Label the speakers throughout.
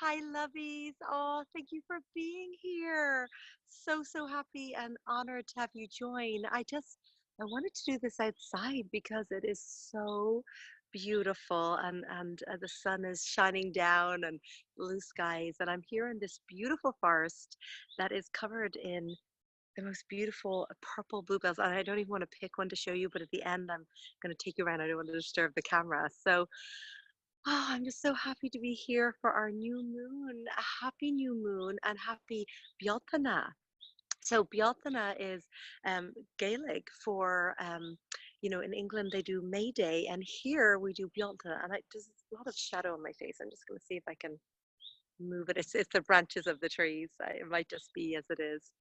Speaker 1: Hi, lovies. Oh, thank you for being here. So happy and honored to have you join. I wanted to do this outside because it is so beautiful and the sun is shining down and blue skies. And I'm here in this beautiful forest that is covered in the most beautiful purple bluebells. And I don't even want to pick one to show you, but at the end, I'm going to take you around. I don't want to disturb the camera. So I'm just so happy to be here for our new moon. A happy new moon and happy Beltaine. So Beltaine is Gaelic for, in England they do May Day, and here we do Beltaine. And there's a lot of shadow on my face. I'm just going to see if I can move it. It's the branches of the trees. It might just be as it is.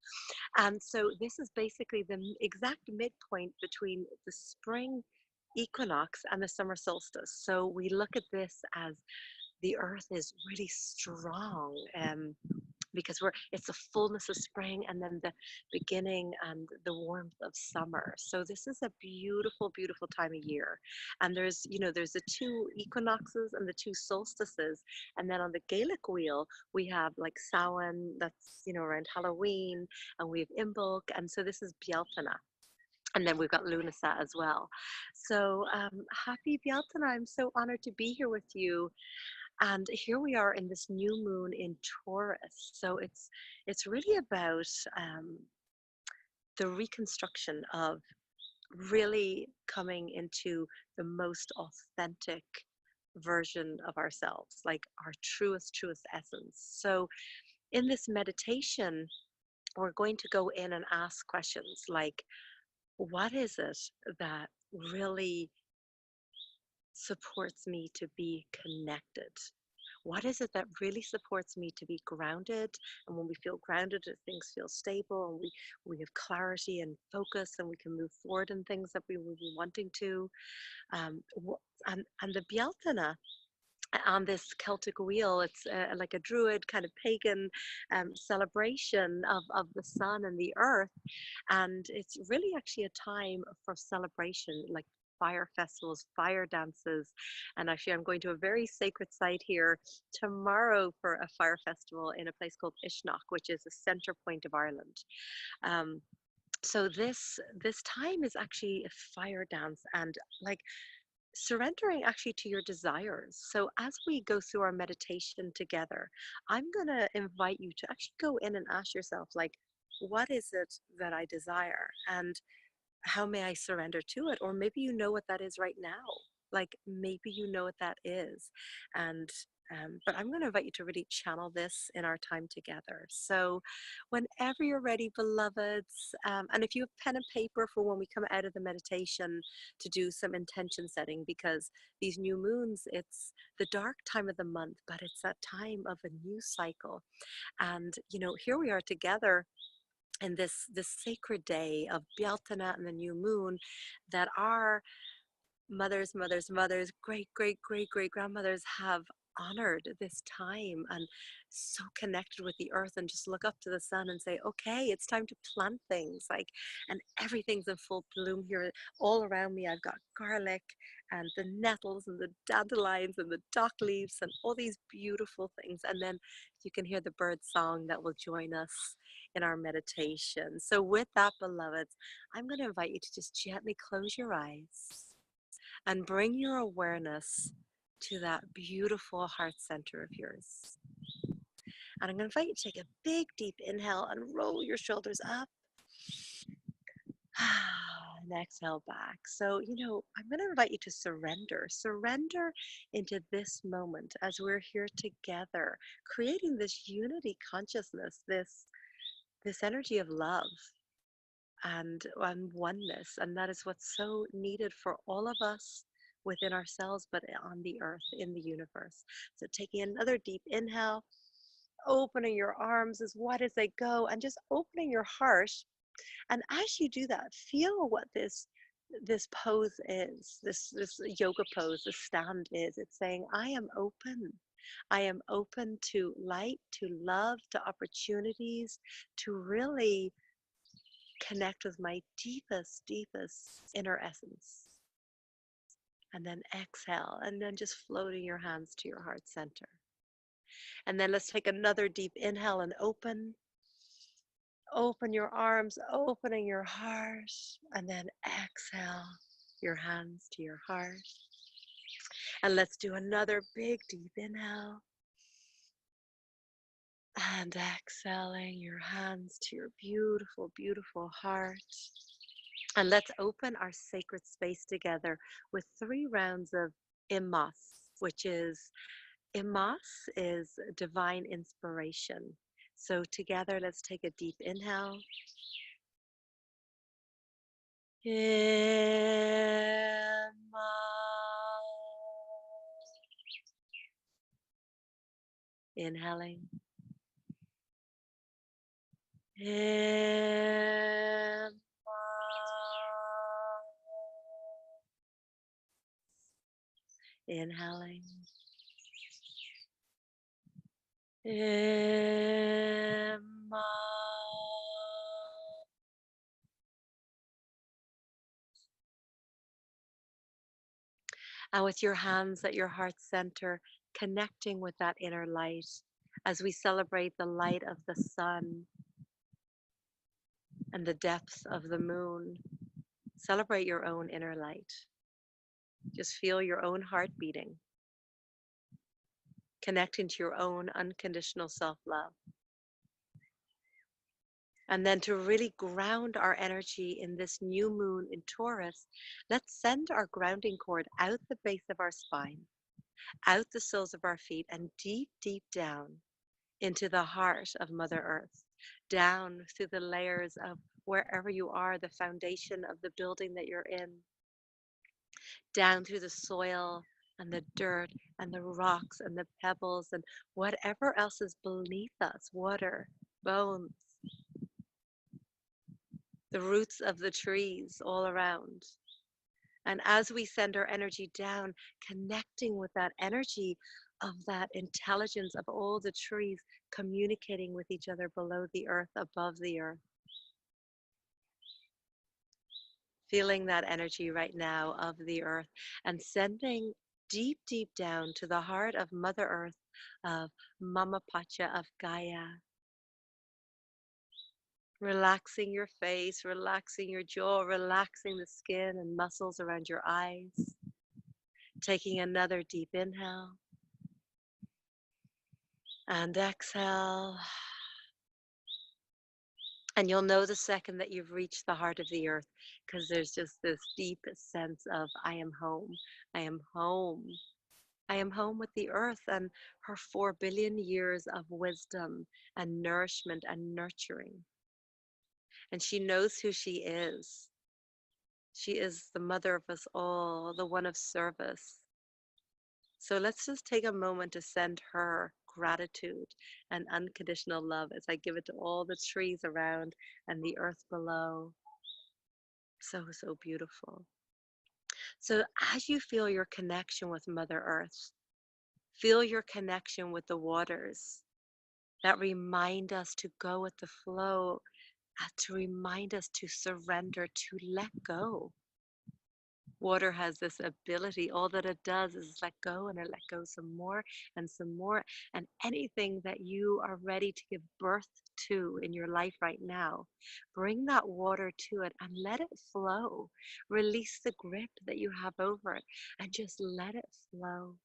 Speaker 1: And so this is basically the exact midpoint between the spring equinox and the summer solstice. So we look at this as the earth is really strong, because it's the fullness of spring and then the beginning and the warmth of summer. So this is a beautiful time of year. And there's the two equinoxes and the two solstices. And then on the Gaelic wheel, we have like Samhain, that's around Halloween, and we have Imbolc, and so this is Bealtaine. And then we've got Lunasa as well. So happy Bealtaine. I'm so honored to be here with you. And here we are in this new moon in Taurus. So it's really about the reconstruction of really coming into the most authentic version of ourselves, like our truest essence. So in this meditation, we're going to go in and ask questions like, what is it that really supports me to be connected? What is it that really supports me to be grounded? And when we feel grounded, things feel stable, and we have clarity and focus, and we can move forward in things that we will be wanting to. And the Bealtaine on this Celtic wheel, it's like a druid kind of pagan celebration of the sun and the earth. And it's really actually a time for celebration, like fire festivals, fire dances. And actually, I'm going to a very sacred site here tomorrow for a fire festival in a place called Ishnach, which is the center point of Ireland. Um, so this time is actually a fire dance and like surrendering actually to your desires. So as we go through our meditation together, I'm going to invite you to actually go in and ask yourself, like, what is it that I desire? And how may I surrender to it? Or maybe you know what that is right now. Like maybe you know what that is. And but I'm going to invite you to really channel this in our time together. So, whenever you're ready, beloveds, and if you have pen and paper for when we come out of the meditation to do some intention setting, because these new moons, it's the dark time of the month, but it's that time of a new cycle. And here we are together in this sacred day of Beltaine and the new moon, that our mothers, great grandmothers have honored this time and so connected with the earth, and just look up to the sun and say, okay, it's time to plant things, like, and everything's in full bloom here all around me. I've got garlic and the nettles and the dandelions and the dock leaves and all these beautiful things, and then you can hear the bird song that will join us in our meditation. So with that, beloveds, I'm going to invite you to just gently close your eyes and bring your awareness to that beautiful heart center of yours. And I'm going to invite you to take a big, deep inhale and roll your shoulders up. And exhale back. So, I'm going to invite you to surrender. Surrender into this moment as we're here together, creating this unity consciousness, this energy of love and oneness. And that is what's so needed for all of us within ourselves, but on the earth, in the universe. So taking another deep inhale, opening your arms as wide as they go, and just opening your heart. And as you do that, feel what this pose is, this yoga pose, this stand is. It's saying, I am open. I am open to light, to love, to opportunities, to really connect with my deepest inner essence. And then exhale, and then just floating your hands to your heart center. And then let's take another deep inhale and open. Open your arms, opening your heart. And then exhale your hands to your heart. And let's do another big deep inhale. And exhaling your hands to your beautiful, beautiful heart. And let's open our sacred space together with 3 rounds of Immas, which is Immas is divine inspiration. So together, let's take a deep inhale. Immas. Inhaling. Immas. Inhaling. Immas. And with your hands at your heart center, connecting with that inner light as we celebrate the light of the sun and the depths of the moon. Celebrate your own inner light. Just feel your own heart beating, connecting to your own unconditional self-love. And then to really ground our energy in this new moon in Taurus, let's send our grounding cord out the base of our spine, out the soles of our feet, and deep, deep down into the heart of Mother Earth, down through the layers of wherever you are, the foundation of the building that you're in, down through the soil and the dirt and the rocks and the pebbles and whatever else is beneath us, water, bones, the roots of the trees all around. And as we send our energy down, connecting with that energy of that intelligence of all the trees communicating with each other below the earth, above the earth. Feeling that energy right now of the earth and sending deep, deep down to the heart of Mother Earth, of Mama Pacha, of Gaia. Relaxing your face, relaxing your jaw, relaxing the skin and muscles around your eyes. Taking another deep inhale and exhale. And you'll know the second that you've reached the heart of the earth, because there's just this deep sense of, I am home. I am home. I am home with the earth and her 4 billion years of wisdom and nourishment and nurturing. And she knows who she is. She is the mother of us all, the one of service. So let's just take a moment to send her gratitude and unconditional love as I give it to all the trees around and the earth below. So, so beautiful. So as you feel your connection with Mother Earth, feel your connection with the waters that remind us to go with the flow, to remind us to surrender, to let go. Water has this ability, all that it does is let go and it let go some more and some more. And anything that you are ready to give birth to in your life right now, bring that water to it and let it flow. Release the grip that you have over it and just let it flow.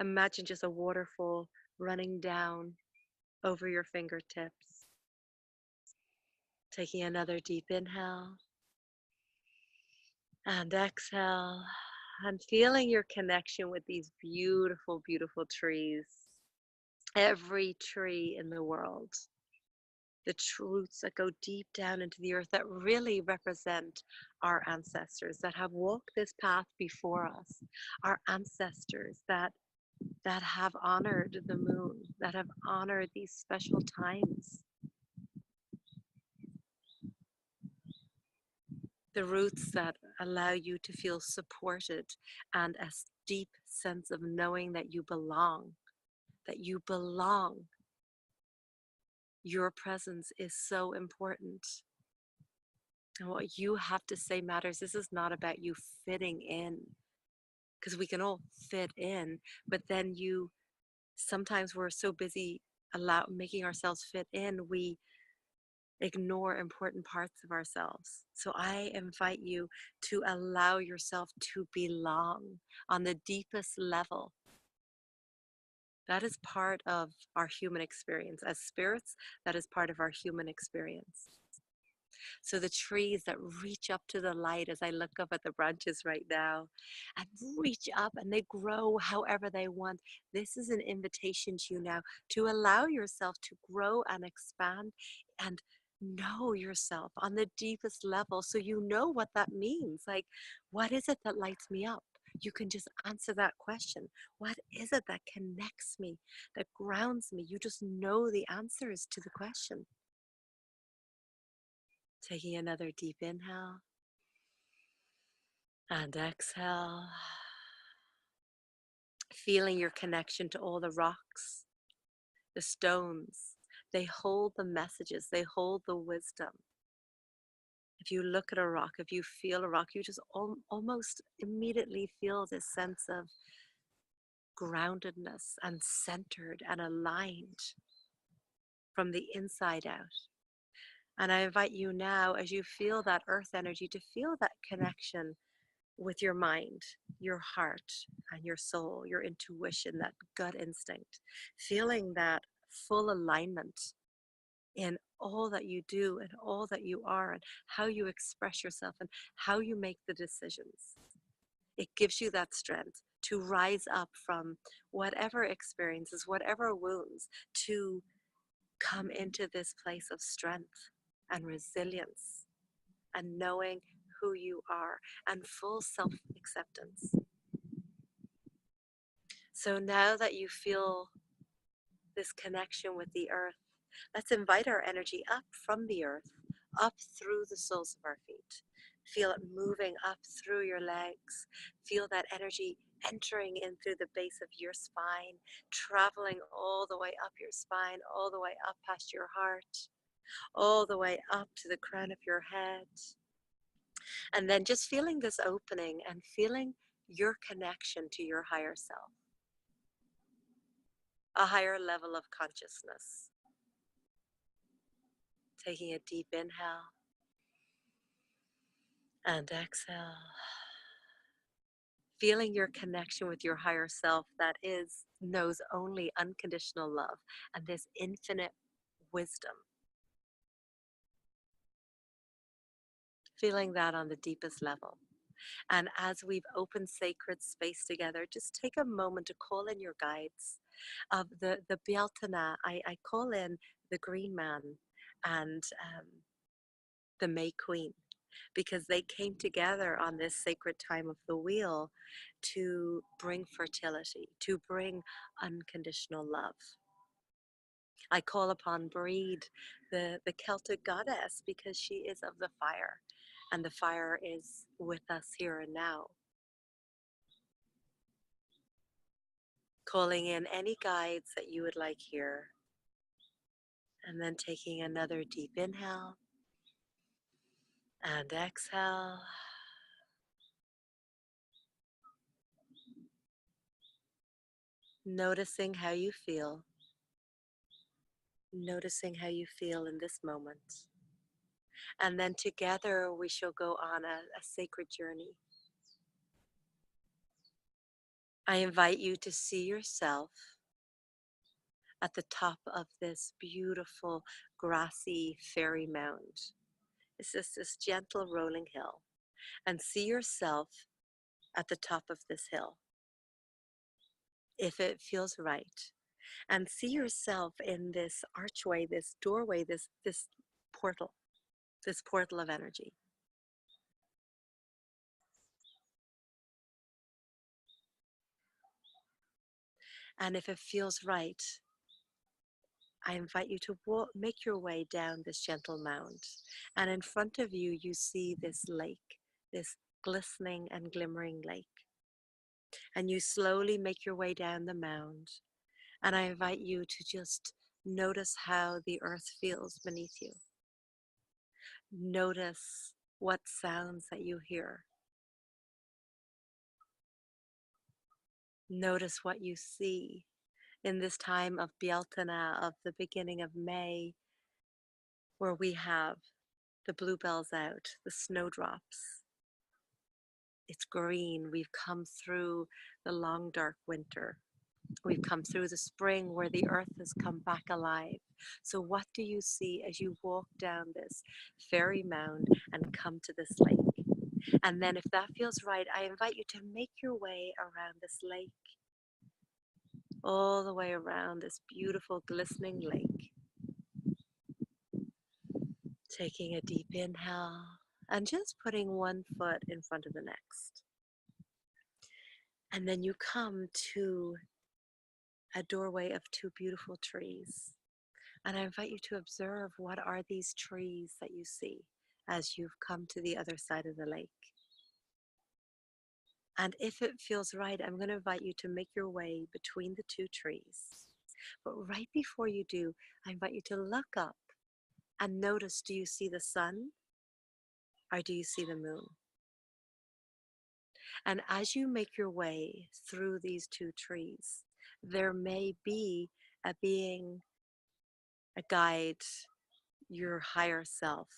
Speaker 1: Imagine just a waterfall running down over your fingertips. Taking another deep inhale and exhale, and feeling your connection with these beautiful, beautiful trees. Every tree in the world, the roots that go deep down into the earth that really represent our ancestors that have walked this path before us, our ancestors that have honored the moon, that have honored these special times. The roots that allow you to feel supported and a deep sense of knowing that you belong, that you belong. Your presence is so important. And what you have to say matters. This is not about you fitting in, because we can all fit in, but then you Sometimes we're so busy making ourselves fit in, we ignore important parts of ourselves. So I invite you to allow yourself to belong on the deepest level. That is part of our human experience. As spirits, that is part of our human experience. So the trees that reach up to the light, as I look up at the branches right now, and reach up and they grow however they want. This is an invitation to you now to allow yourself to grow and expand and know yourself on the deepest level, so you know what that means. Like, what is it that lights me up? You can just answer that question. What is it that connects me, that grounds me? You just know the answers to the question. Taking another deep inhale and exhale. Feeling your connection to all the rocks, the stones. They hold the messages, they hold the wisdom. If you look at a rock, if you feel a rock, you just almost immediately feel this sense of groundedness and centered and aligned from the inside out. And I invite you now, as you feel that earth energy, to feel that connection with your mind, your heart, and your soul, your intuition, that gut instinct, feeling that full alignment in all that you do and all that you are and how you express yourself and how you make the decisions. It gives you that strength to rise up from whatever experiences, whatever wounds, to come into this place of strength and resilience and knowing who you are and full self-acceptance. So now that you feel this connection with the earth, let's invite our energy up from the earth, up through the soles of our feet. Feel it moving up through your legs. Feel that energy entering in through the base of your spine, traveling all the way up your spine, all the way up past your heart, all the way up to the crown of your head. And then just feeling this opening and feeling your connection to your higher self, a higher level of consciousness. Taking a deep inhale and exhale. Feeling your connection with your higher self that knows only unconditional love and this infinite wisdom. Feeling that on the deepest level. And as we've opened sacred space together, just take a moment to call in your guides. Of the Beltaine, I call in the Green Man and the May Queen, because they came together on this sacred time of the wheel to bring fertility, to bring unconditional love. I call upon Breed, the Celtic goddess, because she is of the fire, and the fire is with us here and now. Calling in any guides that you would like here, and then taking another deep inhale and exhale. Noticing how you feel. Noticing how you feel in this moment. And then together we shall go on a sacred journey. I invite you to see yourself at the top of this beautiful grassy fairy mound. It's just this gentle rolling hill. And see yourself at the top of this hill, if it feels right. And see yourself in this archway, this doorway, this portal, this portal of energy. And if it feels right, I invite you to make your way down this gentle mound. And in front of you, you see this lake, this glistening and glimmering lake. And you slowly make your way down the mound. And I invite you to just notice how the earth feels beneath you. Notice what sounds that you hear. Notice what you see in this time of Beltaine, of the beginning of May, where we have the bluebells out, the snowdrops. It's green. We've come through the long, dark winter. We've come through the spring where the earth has come back alive. So, what do you see as you walk down this fairy mound and come to this lake? And then, if that feels right, I invite you to make your way around this lake, all the way around this beautiful, glistening lake. Taking a deep inhale and just putting one foot in front of the next. And then you come to a doorway of two beautiful trees. And I invite you to observe, what are these trees that you see as you've come to the other side of the lake. And if it feels right, I'm going to invite you to make your way between the two trees. But right before you do, I invite you to look up and notice, do you see the sun or do you see the moon? And as you make your way through these two trees, there may be a being, a guide, your higher self,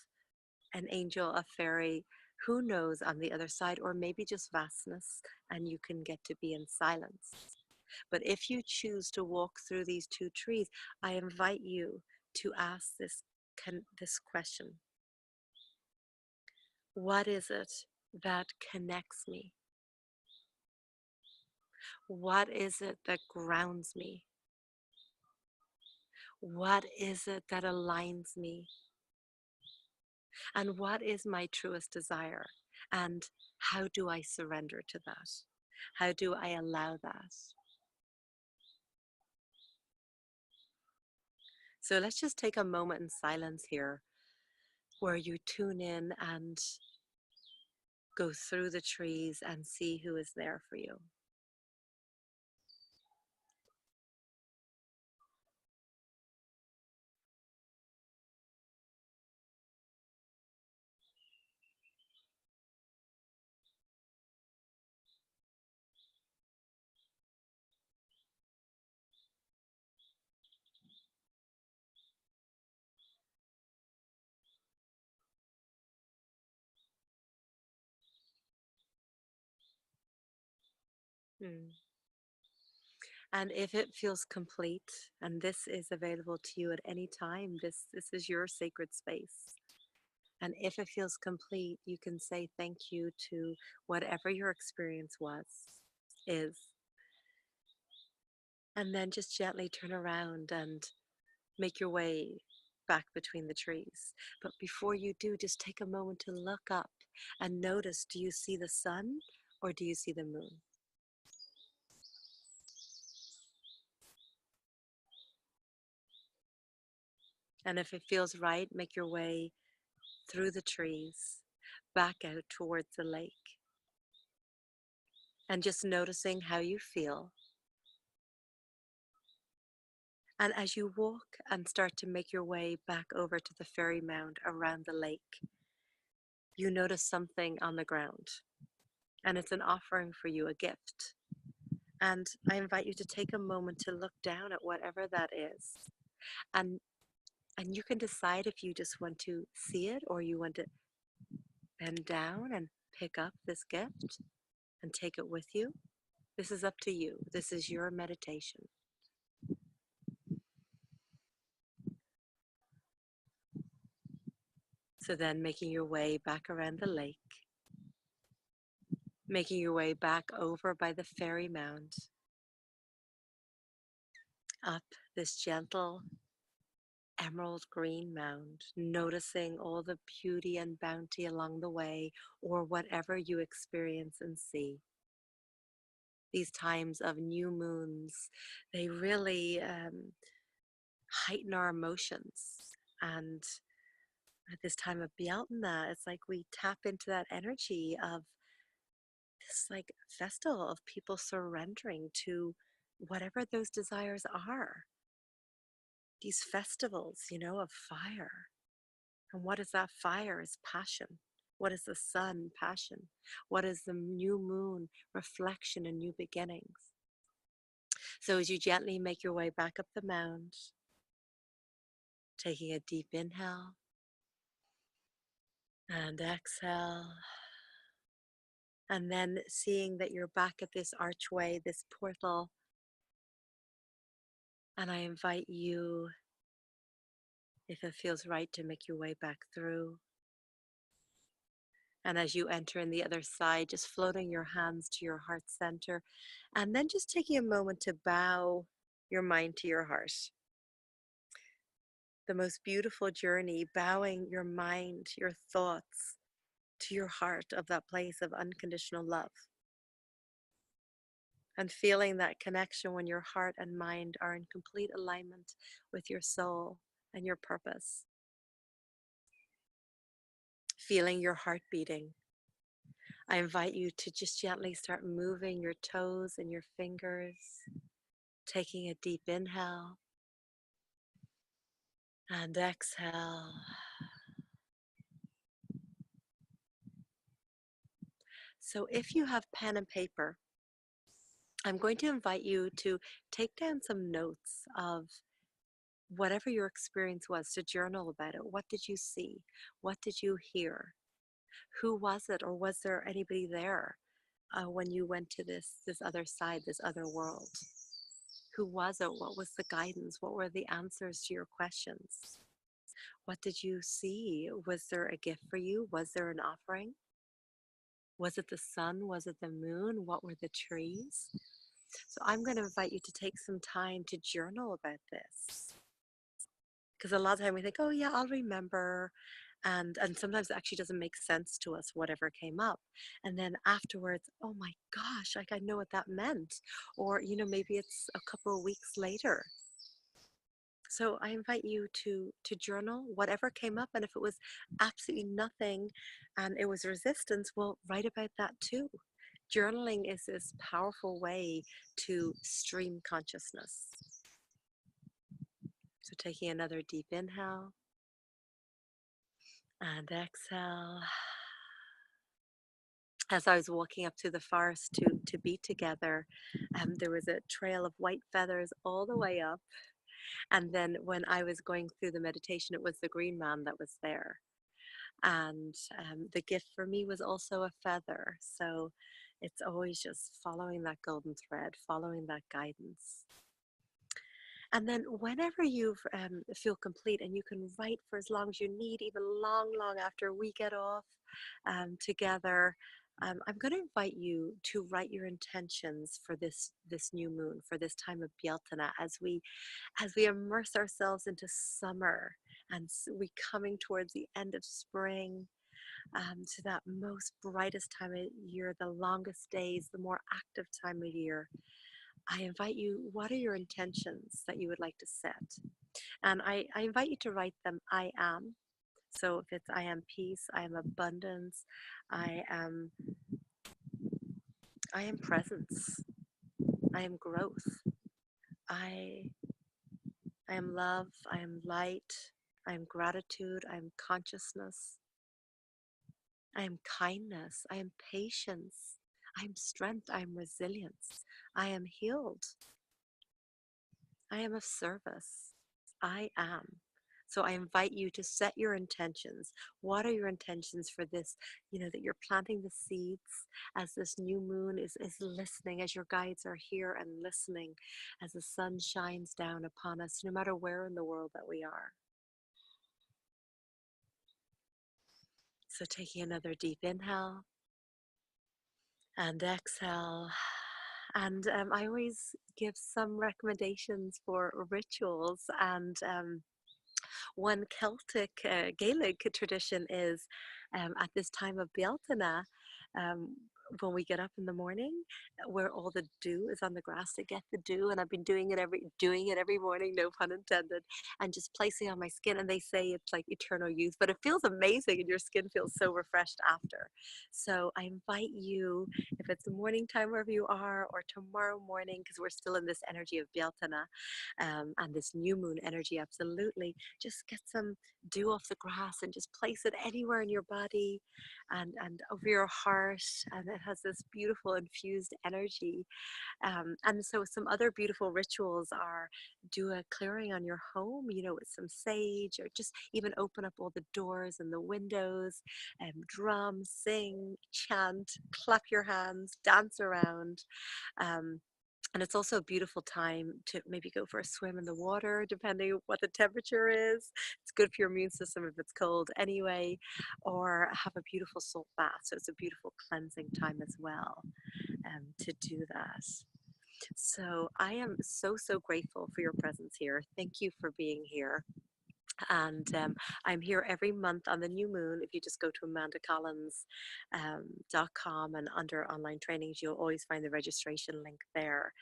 Speaker 1: an angel, a fairy, who knows, on the other side, or maybe just vastness, and you can get to be in silence. But if you choose to walk through these two trees, I invite you to ask this question. What is it that connects me? What is it that grounds me? What is it that aligns me? And what is my truest desire? And how do I surrender to that? How do I allow that? So let's just take a moment in silence here, where you tune in and go through the trees and see who is there for you. Hmm. And if it feels complete, and this is available to you at any time, this is your sacred space. And if it feels complete, you can say thank you to whatever your experience is. And then just gently turn around and make your way back between the trees. But before you do, just take a moment to look up and notice, do you see the sun or do you see the moon? And if it feels right, make your way through the trees, back out towards the lake. And just noticing how you feel. And as you walk and start to make your way back over to the fairy mound around the lake, you notice something on the ground. And it's an offering for you, a gift. And I invite you to take a moment to look down at whatever that is. And and you can decide if you just want to see it or you want to bend down and pick up this gift and take it with you. This is up to you. This is your meditation. So then making your way back around the lake, making your way back over by the fairy mound, up this gentle emerald green mound, noticing all the beauty and bounty along the way, or whatever you experience and see. These times of new moons, they really heighten our emotions. And at this time of Beltaine, it's like we tap into that energy of this like festival of people surrendering to whatever those desires are. These festivals, of fire. And what is that fire? Is passion. What is the sun? Passion. What is the new moon? Reflection and new beginnings. So as you gently make your way back up the mound, taking a deep inhale and exhale, and then seeing that you're back at this archway, this portal, and I invite you, if it feels right, to make your way back through. And as you enter in the other side, just floating your hands to your heart center, and then just taking a moment to bow your mind to your heart. The most beautiful journey, bowing your mind, your thoughts to your heart of that place of unconditional love. And feeling that connection when your heart and mind are in complete alignment with your soul and your purpose. Feeling your heart beating. I invite you to just gently start moving your toes and your fingers, taking a deep inhale and exhale. So if you have pen and paper, I'm going to invite you to take down some notes of whatever your experience was, to journal about it. What did you see? What did you hear? Who was it, or was there anybody there when you went to this other side, this other world? Who was it? What was the guidance? What were the answers to your questions? What did you see? Was there a gift for you? Was there an offering? Was it the sun? Was it the moon? What were the trees? So I'm going to invite you to take some time to journal about this. Because a lot of time we think, oh yeah, I'll remember. And sometimes it actually doesn't make sense to us, whatever came up. And then afterwards, oh my gosh, like I know what that meant. Or, maybe it's a couple of weeks later. So I invite you to journal whatever came up. And if it was absolutely nothing and it was resistance, well, write about that too. Journaling is this powerful way to stream consciousness. So taking another deep inhale and exhale. As I was walking up to the forest to be together, there was a trail of white feathers all the way up. And then when I was going through the meditation, it was the green man that was there. And the gift for me was also a feather. So it's always just following that golden thread, following that guidance. And then whenever you feel complete, and you can write for as long as you need, even long, long after we get off together, I'm going to invite you to write your intentions for this new moon, for this time of Beltaine, as we immerse ourselves into summer, and we coming towards the end of spring, to that most brightest time of year, the longest days, the more active time of year. I invite you, what are your intentions that you would like to set? And I invite you to write them, I am. So if it's I am peace, I am abundance, I am presence, I am growth, I I am love, I am light, I am gratitude, I am consciousness, I am kindness, I am patience, I am strength, I am resilience, I am healed, I am of service. I am. So I invite you to set your intentions. What are your intentions for this? That you're planting the seeds as this new moon is listening, as your guides are here and listening, as the sun shines down upon us, no matter where in the world that we are. So taking another deep inhale and exhale. And I always give some recommendations for rituals. And one Celtic Gaelic tradition is, at this time of Beltaine, um, when we get up in the morning, where all the dew is on the grass, to get the dew, and I've been doing it every morning, no pun intended, and just placing on my skin. And they say it's like eternal youth, but it feels amazing, and your skin feels so refreshed after. So I invite you, if it's the morning time wherever you are, or tomorrow morning, because we're still in this energy of Beltaine, and this new moon energy, absolutely, just get some dew off the grass and just place it anywhere in your body, and over your heart, and then has this beautiful infused energy. And so some other beautiful rituals are do a clearing on your home, with some sage, or just even open up all the doors and the windows, and drum, sing, chant, clap your hands, dance around. Um, and it's also a beautiful time to maybe go for a swim in the water, depending what the temperature is. It's good for your immune system if it's cold anyway, or have a beautiful salt bath. So it's a beautiful cleansing time as well, to do that. So I am so, so grateful for your presence here. Thank you for being here. And I'm here every month on the new moon. If you just go to amandacollins.com and under online trainings, you'll always find the registration link there.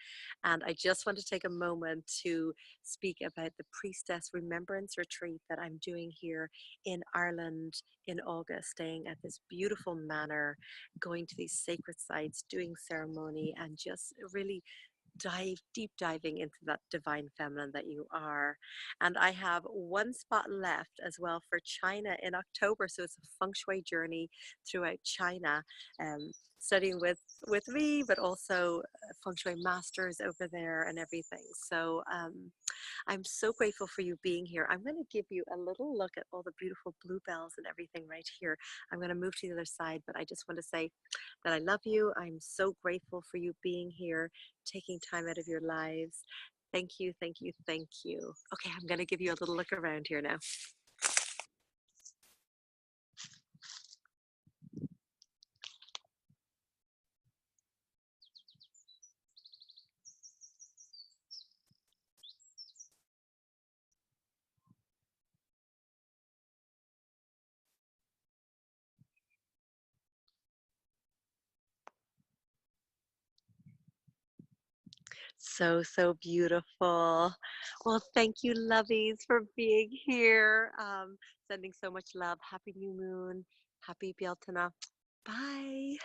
Speaker 1: And I just want to take a moment to speak about the Priestess Remembrance Retreat that I'm doing here in Ireland in August, staying at this beautiful manor, going to these sacred sites, doing ceremony, and just really deep diving into that divine feminine that you are. And I have one spot left as well for China in October. So it's a feng shui journey throughout China, studying with me, but also feng shui masters over there and everything. So I'm so grateful for you being here. I'm going to give you a little look at all the beautiful bluebells and everything right here. I'm going to move to the other side, but I just want to say that I love you. I'm so grateful for you being here, taking time out of your lives. Thank you, thank you, thank you. Okay, I'm going to give you a little look around here now. So, so beautiful. Well, thank you, lovies, for being here. Sending so much love. Happy new moon. Happy Beltaine. Bye.